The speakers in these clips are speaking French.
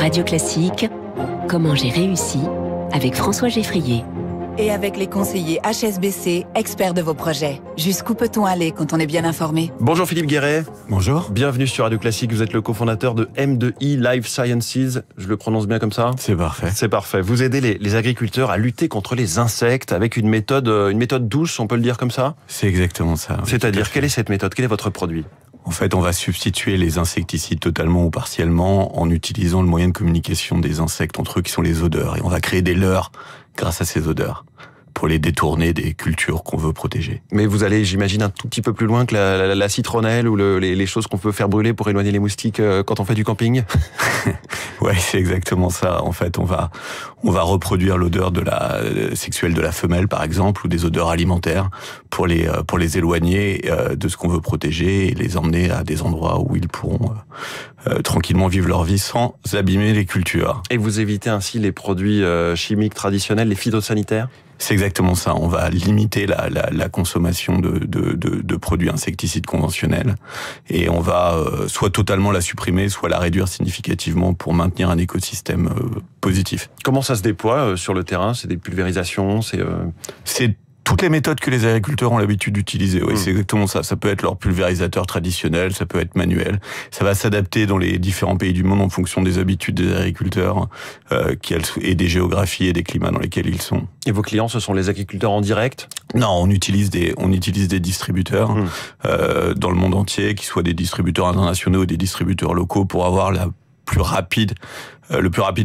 Radio Classique, Comment j'ai réussi avec François Geffrier. Et avec les conseillers HSBC, experts de vos projets. Jusqu'où peut-on aller quand on est bien informé? Bonjour Philippe Guéret. Bonjour. Bienvenue sur Radio Classique. Vous êtes le cofondateur de M2I Life Sciences. Je le prononce bien comme ça? C'est parfait. C'est parfait. Vous aidez les agriculteurs à lutter contre les insectes avec une méthode douce, on peut le dire comme ça? C'est exactement ça. Oui, c'est-à-dire, quelle est cette méthode? Quel est votre produit? En fait, on va substituer les insecticides totalement ou partiellement en utilisant le moyen de communication des insectes entre eux qui sont les odeurs. Et on va créer des leurres grâce à ces odeurs pour les détourner des cultures qu'on veut protéger. Mais vous allez, j'imagine, un tout petit peu plus loin que la citronnelle ou les choses qu'on peut faire brûler pour éloigner les moustiques quand on fait du camping? Ouais, c'est exactement ça. En fait, on va reproduire l'odeur sexuelle de la femelle, par exemple, ou des odeurs alimentaires pour les éloigner de ce qu'on veut protéger et les emmener à des endroits où ils pourront tranquillement vivre leur vie sans abîmer les cultures. Et vous évitez ainsi les produits chimiques traditionnels, les phytosanitaires? C'est exactement ça. On va limiter la consommation de produits insecticides conventionnels et on va soit totalement la supprimer, soit la réduire significativement pour maintenir un écosystème positif. Comment ça se déploie sur le terrain? C'est des pulvérisations? C'est toutes les méthodes que les agriculteurs ont l'habitude d'utiliser. Oui, c'est exactement ça. Ça peut être leur pulvérisateur traditionnel, ça peut être manuel. Ça va s'adapter dans les différents pays du monde en fonction des habitudes des agriculteurs et des géographies et des climats dans lesquels ils sont. Et vos clients, ce sont les agriculteurs en direct? Non, on utilise des distributeurs dans le monde entier, qui soient des distributeurs internationaux ou des distributeurs locaux, pour avoir le plus rapide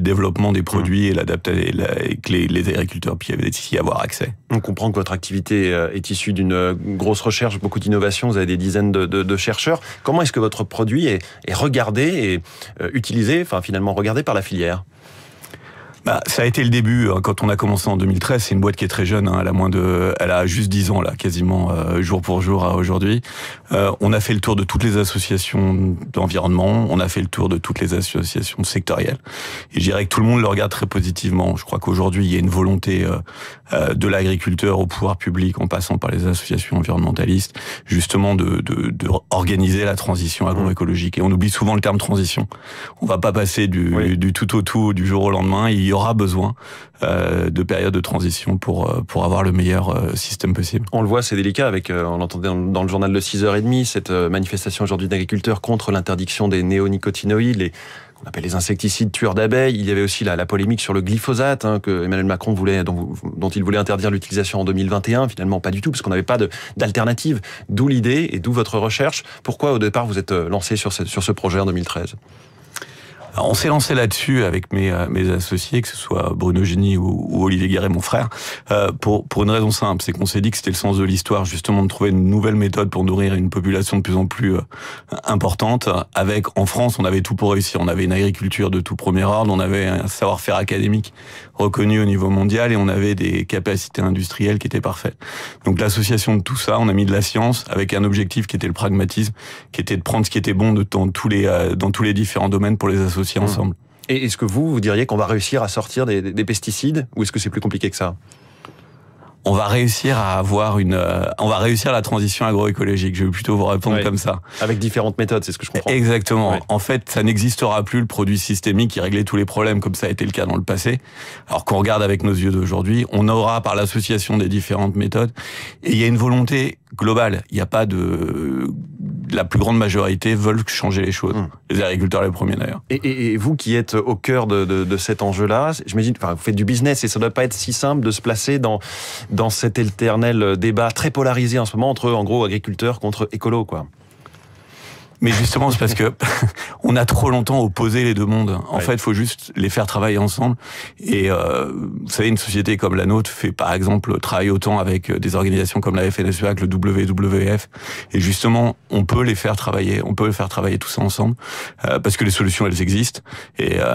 développement des produits et que les agriculteurs puissent y avoir accès. On comprend que votre activité est issue d'une grosse recherche, beaucoup d'innovation, vous avez des dizaines de chercheurs. Comment est-ce que votre produit est regardé et utilisé, finalement regardé par la filière? Ça a été le début quand on a commencé en 2013. C'est une boîte qui est très jeune, elle a juste 10 ans là, quasiment jour pour jour à aujourd'hui. On a fait le tour de toutes les associations d'environnement, on a fait le tour de toutes les associations sectorielles. Et je dirais que tout le monde le regarde très positivement. Je crois qu'aujourd'hui il y a une volonté de l'agriculteur au pouvoir public, en passant par les associations environnementalistes, justement de organiser la transition agroécologique. Et on oublie souvent le terme transition. On va pas passer du tout au tout du jour au lendemain. Il y aura besoin de périodes de transition pour avoir le meilleur système possible. On le voit, c'est délicat avec, on l'entendait dans le journal de 6h30, cette manifestation aujourd'hui d'agriculteurs contre l'interdiction des néonicotinoïdes, qu'on appelle les insecticides tueurs d'abeilles. Il y avait aussi la polémique sur le glyphosate, que Emmanuel Macron dont il voulait interdire l'utilisation en 2021. Finalement, pas du tout, parce qu'on n'avait pas d'alternative. D'où l'idée et d'où votre recherche. Pourquoi, au départ, vous êtes lancé sur ce projet en 2013 ? Alors, on s'est lancé là-dessus avec mes associés, que ce soit Bruno Geny ou Olivier Guéret, mon frère, pour une raison simple, c'est qu'on s'est dit que c'était le sens de l'histoire, justement, de trouver une nouvelle méthode pour nourrir une population de plus en plus importante. En France, on avait tout pour réussir. On avait une agriculture de tout premier ordre, on avait un savoir-faire académique reconnu au niveau mondial et on avait des capacités industrielles qui étaient parfaites. Donc l'association de tout ça, on a mis de la science avec un objectif qui était le pragmatisme, qui était de prendre ce qui était bon dans tous les différents domaines pour les associer ensemble. Et est-ce que vous diriez qu'on va réussir à sortir des pesticides, ou est-ce que c'est plus compliqué que ça? On va réussir la transition agroécologique. Je vais plutôt vous répondre comme ça. Avec différentes méthodes, c'est ce que je comprends. Exactement. Ouais. En fait, ça n'existera plus le produit systémique qui réglait tous les problèmes comme ça a été le cas dans le passé. Alors qu'on regarde avec nos yeux d'aujourd'hui, on aura par l'association des différentes méthodes. Et il y a une volonté globale. Il n'y a pas la plus grande majorité veulent changer les choses. Les agriculteurs les premiers d'ailleurs. Et vous qui êtes au cœur de cet enjeu-là, j'imagine, vous faites du business et ça ne doit pas être si simple de se placer dans cet éternel débat très polarisé en ce moment entre, en gros, agriculteurs contre écolos, quoi. Mais justement, c'est parce que on a trop longtemps opposé les deux mondes. En fait, il faut juste les faire travailler ensemble. Et vous savez, une société comme la nôtre fait, par exemple, travailler autant avec des organisations comme la FNSEA, que le WWF. Et justement, on peut les faire travailler tout ça ensemble, parce que les solutions, elles existent.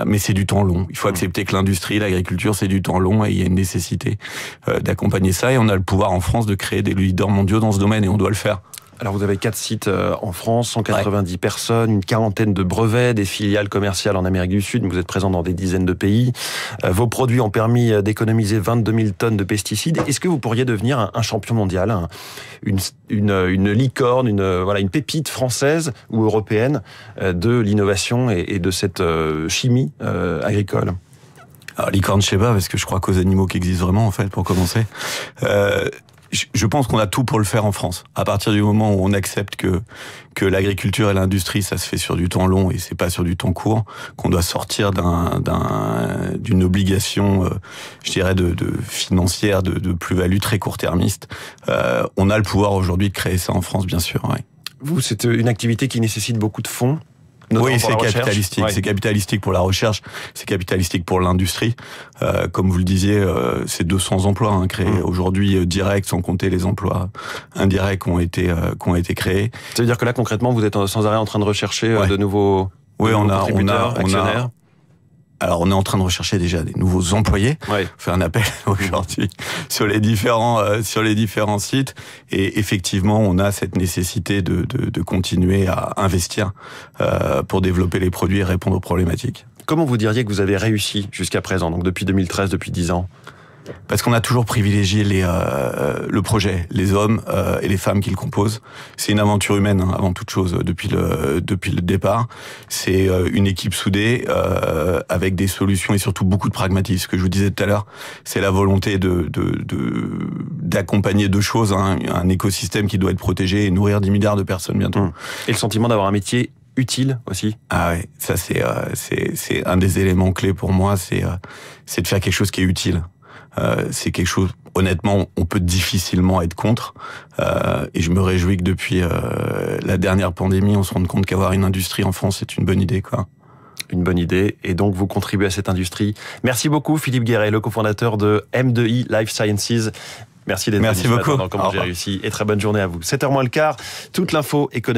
Mais c'est du temps long. Il faut accepter que l'industrie, l'agriculture, c'est du temps long et il y a une nécessité d'accompagner ça. Et on a le pouvoir en France de créer des leaders mondiaux dans ce domaine et on doit le faire. Alors vous avez 4 sites en France, 190 personnes, une quarantaine de brevets, des filiales commerciales en Amérique du Sud. Vous êtes présent dans des dizaines de pays. Vos produits ont permis d'économiser 22 000 tonnes de pesticides. Est-ce que vous pourriez devenir un champion mondial, une licorne, une pépite française ou européenne de l'innovation et de cette chimie agricole? Alors, licorne, je sais pas, parce que je crois qu'aux animaux qui existent vraiment, en fait, pour commencer. Je pense qu'on a tout pour le faire en France. À partir du moment où on accepte que l'agriculture et l'industrie, ça se fait sur du temps long et c'est pas sur du temps court, qu'on doit sortir d'une obligation, je dirais, de financière, de plus-value très court-termiste. On a le pouvoir aujourd'hui de créer ça en France, bien sûr. Ouais. Vous, c'est une activité qui nécessite beaucoup de fonds? Oui, c'est capitalistique. Ouais. C'est capitalistique pour la recherche, c'est capitalistique pour l'industrie. Comme vous le disiez, c'est 200 emplois créés aujourd'hui directs, sans compter les emplois indirects qui ont été créés. Ça veut dire que là, concrètement, vous êtes sans arrêt en train de rechercher de nouveaux actionnaires. Alors, on est en train de rechercher déjà des nouveaux employés. Ouais. On fait un appel aujourd'hui sur les différents sites. Et effectivement, on a cette nécessité de continuer à investir pour développer les produits et répondre aux problématiques. Comment vous diriez que vous avez réussi jusqu'à présent, donc depuis 2013, depuis 10 ans? Parce qu'on a toujours privilégié le projet, les hommes et les femmes qui le composent. C'est une aventure humaine avant toute chose depuis le départ. C'est une équipe soudée avec des solutions et surtout beaucoup de pragmatisme. Ce que je vous disais tout à l'heure, c'est la volonté d'accompagner deux choses, un écosystème qui doit être protégé et nourrir 10 milliards de personnes bientôt. Et le sentiment d'avoir un métier utile aussi. Ah ouais, ça c'est un des éléments clés pour moi, c'est de faire quelque chose qui est utile. C'est quelque chose, honnêtement, on peut difficilement être contre. Et je me réjouis que depuis la dernière pandémie, on se rende compte qu'avoir une industrie en France, c'est une bonne idée, quoi. Une bonne idée, et donc vous contribuez à cette industrie. Merci beaucoup, Philippe Guéret, le cofondateur de M2I Life Sciences. Merci d'être venu ce matin dans Comment j'ai réussi, et très bonne journée à vous. 7h moins le quart, toute l'info économique.